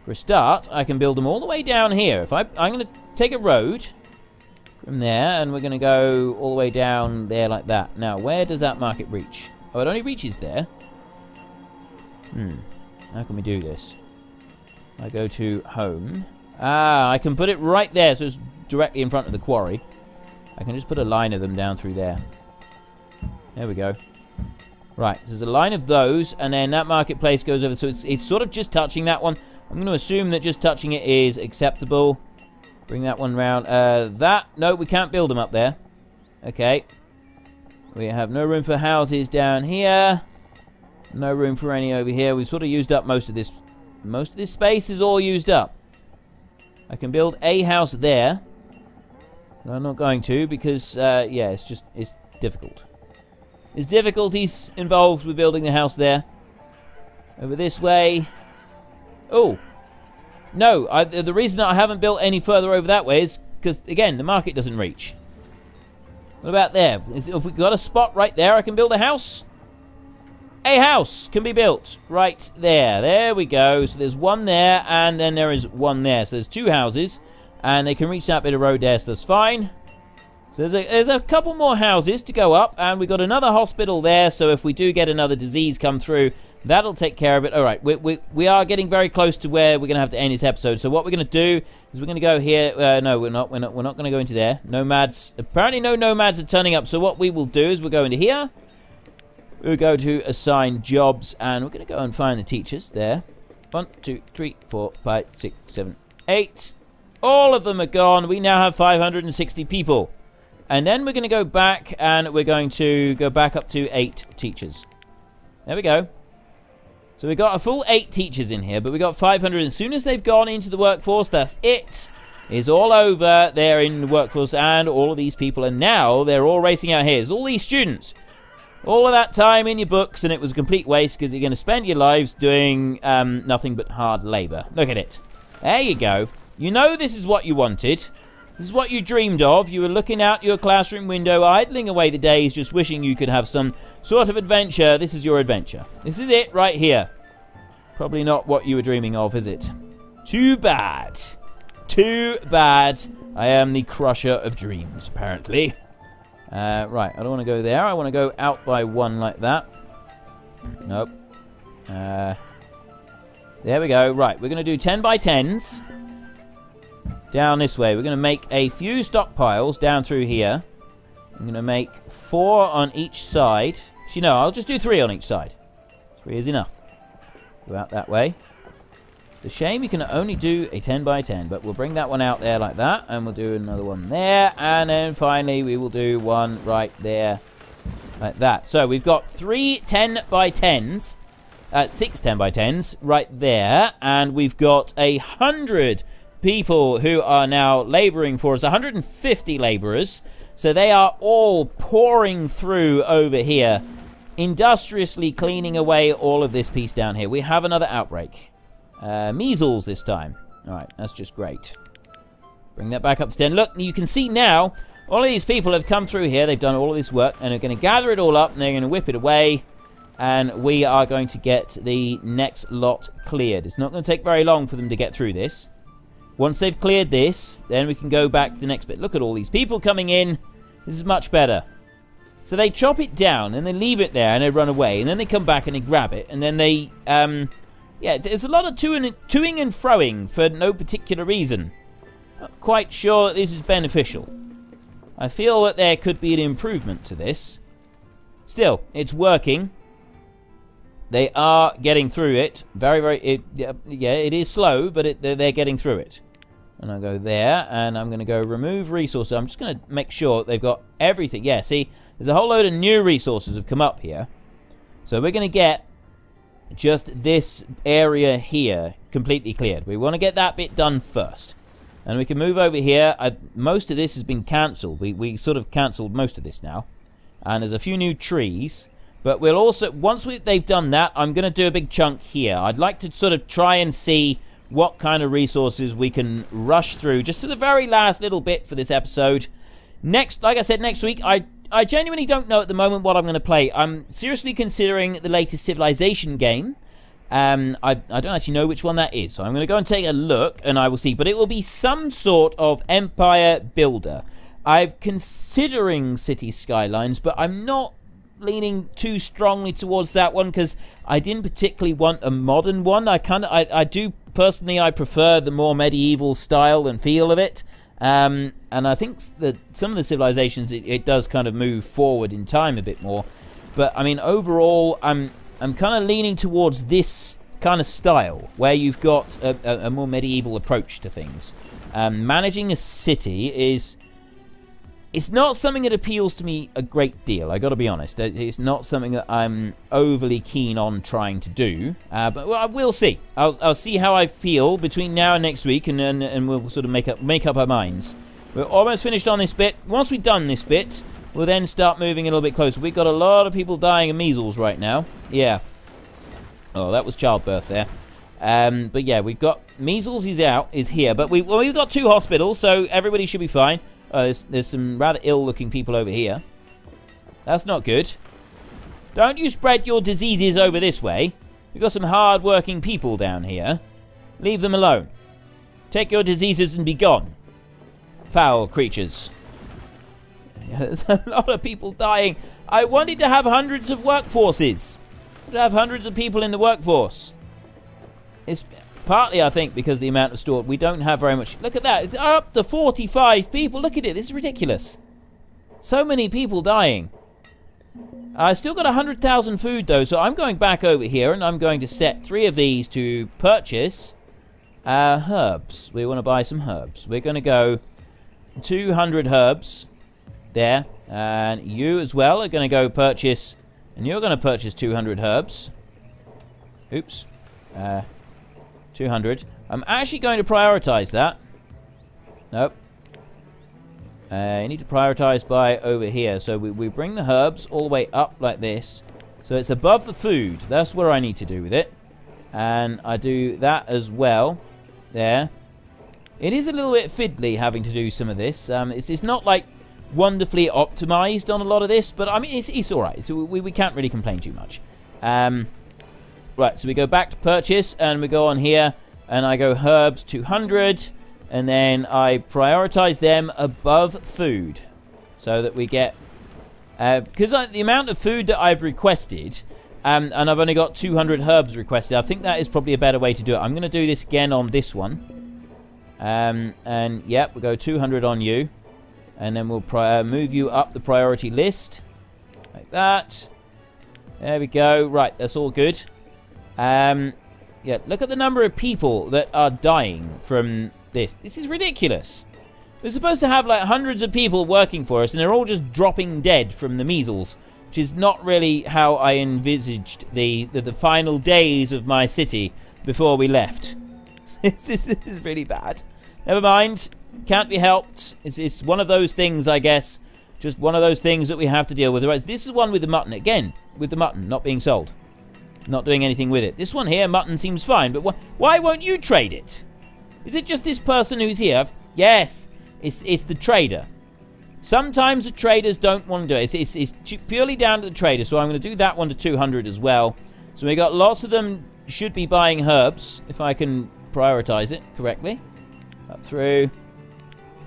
For a start, I can build them all the way down here. If I'm going to take a road from there, and we're going to go all the way down there like that. Now, where does that market reach? Oh, it only reaches there. How can we do this? I go to home. Ah, I can put it right there, so it's directly in front of the quarry. I can just put a line of them down through there. There we go. Right, there's a line of those, and then that marketplace goes over. So it's sort of just touching that one. I'm going to assume that just touching it is acceptable. Bring that one round. No, we can't build them up there. Okay. We have no room for houses down here. No room for any over here. We've sort of used up most of this. Most of this space is all used up. I can build a house there. I'm not going to because, yeah, it's difficult. There's difficulties involved with building the house there. Over this way. Oh. No, the reason I haven't built any further over that way is because, again, the market doesn't reach. What about there? If we've got a spot right there, I can build a house. A house can be built right there. There we go. So there's one there, and then there is one there. So there's 2 houses, and they can reach that bit of road there, so that's fine. So there's a couple more houses to go up, and we've got another hospital there, so if we do get another disease come through, that'll take care of it. All right, we are getting very close to where we're going to have to end this episode. So what we're going to do is we're going to go here. No, we're not going to go into there. Nomads. Apparently no nomads are turning up, so what we will do is we'll go into here. We'll go to assign jobs, and we're going to go and find the teachers there. 1, 2, 3, 4, 5, 6, 7, 8. All of them are gone. We now have 560 people. And then we're going to go back, and we're going to go back up to 8 teachers. There we go. So we've got a full 8 teachers in here, but we've got 500. As soon as they've gone into the workforce, that's it. It's all over. They're in the workforce, and all of these people are now, they're all racing out here. There's all these students. All of that time in your books, and it was a complete waste because you're going to spend your lives doing nothing but hard labor. Look at it. There you go. You know this is what you wanted. This is what you dreamed of. You were looking out your classroom window, idling away the days, just wishing you could have some sort of adventure. This is your adventure. This is it right here. Probably not what you were dreaming of, is it? Too bad. Too bad. I am the crusher of dreams, apparently. Right, I don't want to go there. I want to go out by 1 like that. Nope. There we go. Right, we're going to do 10 by 10s. Down this way. We're going to make a few stockpiles down through here. I'm going to make 4 on each side. Actually, no, I'll just do 3 on each side. 3 is enough. Go out that way. It's a shame you can only do a 10 by 10, but we'll bring that one out there like that, and we'll do another one there, and then finally we will do one right there like that. So we've got 3 10 by 10s, 6 10 by 10s right there, and we've got 100 people who are now laboring for us, 150 laborers. So they are all pouring through over here, industriously cleaning away all of this piece down here. We have another outbreak. Measles this time. Alright, that's just great. Bring that back up to 10. Look, you can see now, all of these people have come through here. They've done all of this work, and are going to gather it all up, and they're going to whip it away. And we are going to get the next lot cleared. It's not going to take very long for them to get through this. Once they've cleared this, then we can go back to the next bit. Look at all these people coming in. This is much better. So they chop it down, and they leave it there, and they run away. And then they come back and they grab it. And then they, yeah, it's a lot of toing and froing for no particular reason. Not quite sure that this is beneficial. I feel that there could be an improvement to this. Still, it's working. They are getting through it. Yeah, it is slow, but they're getting through it. And I'll go there, and I'm going to go remove resources. I'm just going to make sure they've got everything. Yeah, see, there's a whole load of new resources have come up here. So we're going to get just this area here completely cleared. We want to get that bit done first. And we can move over here. Most of this has been cancelled. We sort of cancelled most of this now. And there's a few new trees. But we'll also, once they've done that, I'm going to do a big chunk here. I'd like to sort of try and see what kind of resources we can rush through just to the very last little bit for this episode. Next, like I said, next week, I genuinely don't know at the moment what I'm going to play. I'm seriously considering the latest Civilization game. I don't actually know which one that is, so I'm going to go and take a look, and I will see. But it will be some sort of Empire Builder. I'm considering City Skylines, but I'm not leaning too strongly towards that one because I didn't particularly want a modern one. I do personally, I prefer the more medieval style and feel of it. And I think that some of the civilizations it does kind of move forward in time a bit more. But I mean, overall, I'm kind of leaning towards this kind of style where you've got a more medieval approach to things. Managing a city it's not something that appeals to me a great deal, I gotta be honest. It's not something that I'm overly keen on trying to do. But well, we'll see. I'll see how I feel between now and next week, and we'll sort of make up our minds. We're almost finished on this bit. Once we've done this bit, we'll then start moving a little bit closer. We've got a lot of people dying of measles right now. Yeah. Oh, that was childbirth there. But yeah, we've got measles is here, but we've got 2 hospitals, so everybody should be fine. There's some rather ill-looking people over here. That's not good. Don't you spread your diseases over this way. We've got some hard-working people down here. Leave them alone. Take your diseases and be gone. Foul creatures. There's a lot of people dying. I wanted to have hundreds of workforces. To have hundreds of people in the workforce. It's partly, I think, because the amount of store. We don't have very much. Look at that. It's up to 45 people. Look at it. This is ridiculous. So many people dying. I still got 100,000 food, though, so I'm going back over here, and I'm going to set 3 of these to purchase herbs. We want to buy some herbs. We're going to go 200 herbs there, and you as well are going to go purchase, and you're going to purchase 200 herbs. Oops. 200. I'm actually going to prioritize that. Nope. You need to prioritize by over here. So we bring the herbs all the way up like this. So it's above the food. That's what I need to do with it. And I do that as well. There. It is a little bit fiddly having to do some of this. It's not like wonderfully optimized on a lot of this. But I mean, it's alright. So we can't really complain too much. Right, so we go back to purchase, and we go on here, and I go herbs 200, and then I prioritize them above food, so that we get, because the amount of food that I've requested, and I've only got 200 herbs requested, I think that is probably a better way to do it. I'm going to do this again on this one, and yeah, we'll go 200 on you, and then we'll move you up the priority list, like that. There we go. Right, that's all good. Yeah, look at the number of people that are dying from this. This is ridiculous. We're supposed to have like hundreds of people working for us, and they're all just dropping dead from the measles, which is not really how I envisaged the final days of my city before we left. This is really bad. Never mind. Can't be helped. It's one of those things, I guess. Just one of those things that we have to deal with. This is one with the mutton. Again, with the mutton not being sold. Not doing anything with it. This one here, mutton, seems fine, but why won't you trade it? Is it just this person who's here? Yes, it's the trader. Sometimes the traders don't want to do it. It's purely down to the trader, so I'm going to do that one to 200 as well. So we got lots of them should be buying herbs, if I can prioritize it correctly. Up through.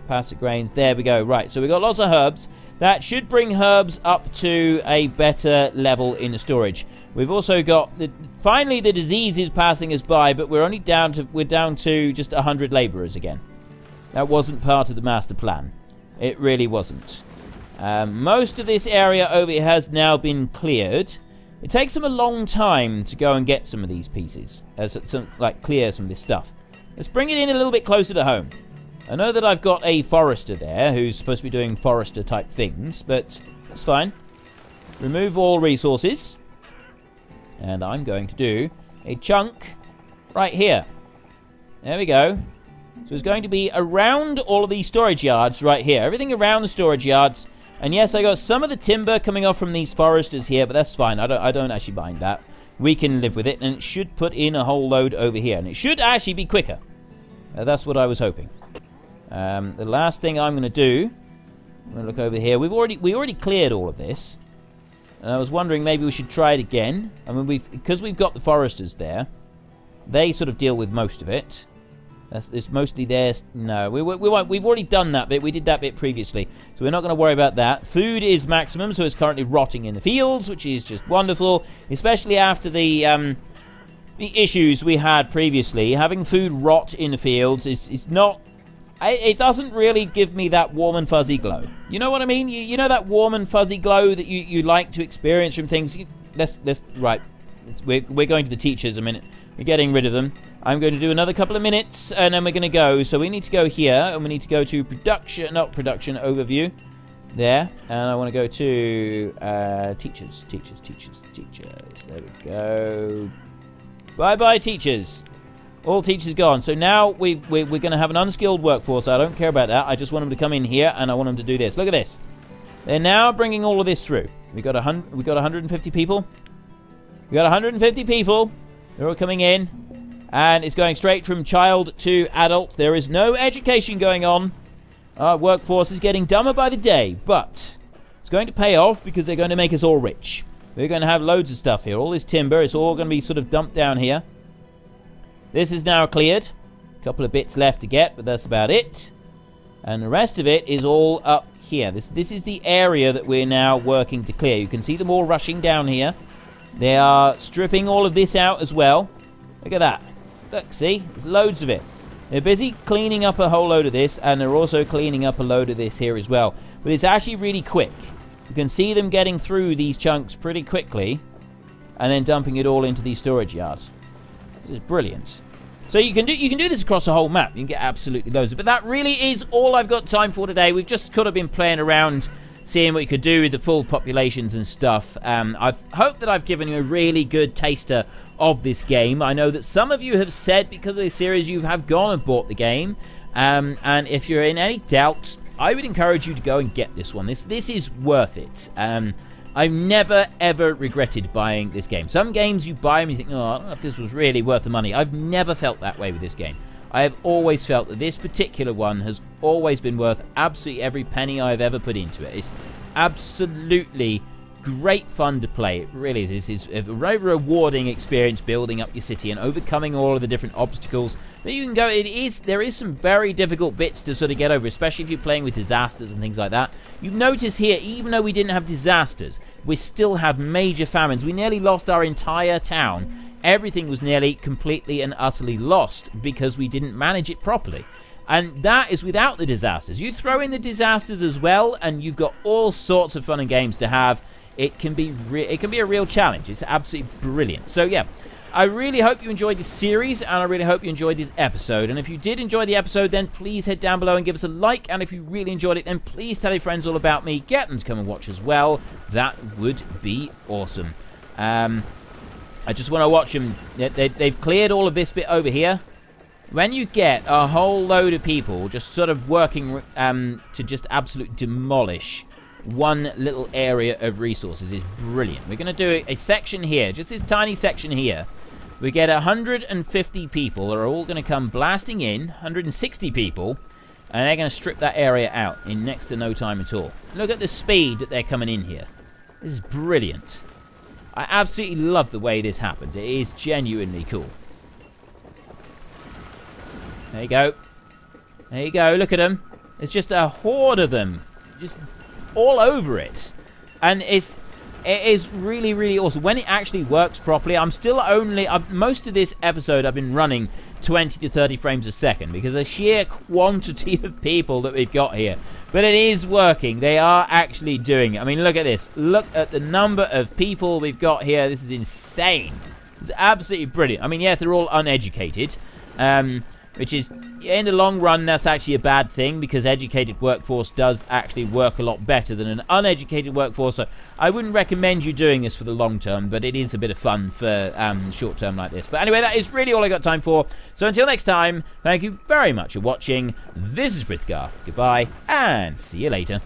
Past the grains. There we go. Right, so we got lots of herbs. That should bring herbs up to a better level in the storage. We've also got finally the disease is passing us by, but we're down to just 100 laborers again. That wasn't part of the master plan. It really wasn't. Most of this area over here has now been cleared. It takes them a long time to go and get some of these pieces, clear some of this stuff. Let's bring it in a little bit closer to home. I know that I've got a forester there who's supposed to be doing forester type things, but that's fine. Remove all resources. And I'm going to do a chunk right here. There we go. So it's going to be around all of these storage yards right here. Everything around the storage yards. And yes, I got some of the timber coming off from these foresters here, but that's fine. I don't actually mind that. We can live with it, and it should put in a whole load over here. And it should actually be quicker. That's what I was hoping. The last thing I'm going to do, I'm going to look over here. We already cleared all of this. And I was wondering maybe we should try it again. I mean, because we've got the foresters there, they sort of deal with most of it. It's mostly theirs. No, we won't. We've already done that bit. We did that bit previously, so we're not going to worry about that. Food is maximum, so it's currently rotting in the fields, which is just wonderful, especially after the issues we had previously. Having food rot in the fields is not. It doesn't really give me that warm and fuzzy glow. You know what I mean? You know that warm and fuzzy glow that you like to experience from things. Right. We're going to the teachers a minute. We're getting rid of them. I'm going to do another couple of minutes, and then we're going to go. So we need to go here, and we need to go to production, not production, overview. There. And I want to go to teachers. There we go. Bye-bye, teachers. All teachers gone. So now we're going to have an unskilled workforce. I don't care about that. I just want them to come in here, and I want them to do this. Look at this. They're now bringing all of this through. We got 150 people. We got 150 people. They're all coming in. And it's going straight from child to adult. There is no education going on. Our workforce is getting dumber by the day. But it's going to pay off because they're going to make us all rich. We're going to have loads of stuff here. All this timber. It's all going to be sort of dumped down here. This is now cleared. A couple of bits left to get, but that's about it. And the rest of it is all up here. This is the area that we're now working to clear. You can see them all rushing down here. They are stripping all of this out as well. Look at that. Look, see? There's loads of it. They're busy cleaning up a whole load of this, and they're also cleaning up a load of this here as well. But it's actually really quick. You can see them getting through these chunks pretty quickly, and then dumping it all into these storage yards. This is brilliant. So you can do this across the whole map. You can get absolutely loads of it. But that really is all I've got time for today. We've just kind of been playing around, seeing what you could do with the full populations and stuff. I hope that I've given you a really good taster of this game. I know that some of you have said because of this series you have gone and bought the game. And if you're in any doubt, I would encourage you to go and get this one. This is worth it. I've never, ever regretted buying this game. Some games you buy them and you think, oh, I don't know if this was really worth the money. I've never felt that way with this game. I have always felt that this particular one has always been worth absolutely every penny I've ever put into it. It's absolutely great fun to play. It really is. It's a very rewarding experience building up your city and overcoming all of the different obstacles that you can go. There is some very difficult bits to sort of get over, especially if you're playing with disasters and things like that. You notice here, even though we didn't have disasters, we still had major famines. We nearly lost our entire town. Everything was nearly completely and utterly lost because we didn't manage it properly. And that is without the disasters. You throw in the disasters as well, and you've got all sorts of fun and games to have. It can be a real challenge. It's absolutely brilliant. So yeah, I really hope you enjoyed this series, and I really hope you enjoyed this episode. And if you did enjoy the episode, then please head down below and give us a like. And if you really enjoyed it, then please tell your friends all about me. Get them to come and watch as well. That would be awesome. I just want to watch them. They've cleared all of this bit over here. When you get a whole load of people just sort of working to just absolutely demolish one little area of resources is brilliant. We're going to do a section here, just this tiny section here. We get 150 people that are all going to come blasting in, 160 people, and they're going to strip that area out in next to no time at all. Look at the speed that they're coming in here. This is brilliant. I absolutely love the way this happens. It is genuinely cool. There you go. There you go. Look at them. It's just a horde of them. Just all over it. And it is really, really awesome. When it actually works properly, I'm still only... most of this episode I've been running 20 to 30 frames a second because of the sheer quantity of people that we've got here. But it is working. They are actually doing it. I mean, look at this. Look at the number of people we've got here. This is insane. It's absolutely brilliant. I mean, yeah, they're all uneducated, which is, in the long run, that's actually a bad thing because educated workforce does actually work a lot better than an uneducated workforce. So I wouldn't recommend you doing this for the long term, but it is a bit of fun for short term like this. But anyway, that is really all I got time for. So until next time, thank you very much for watching. This is Frithgar. Goodbye, and see you later.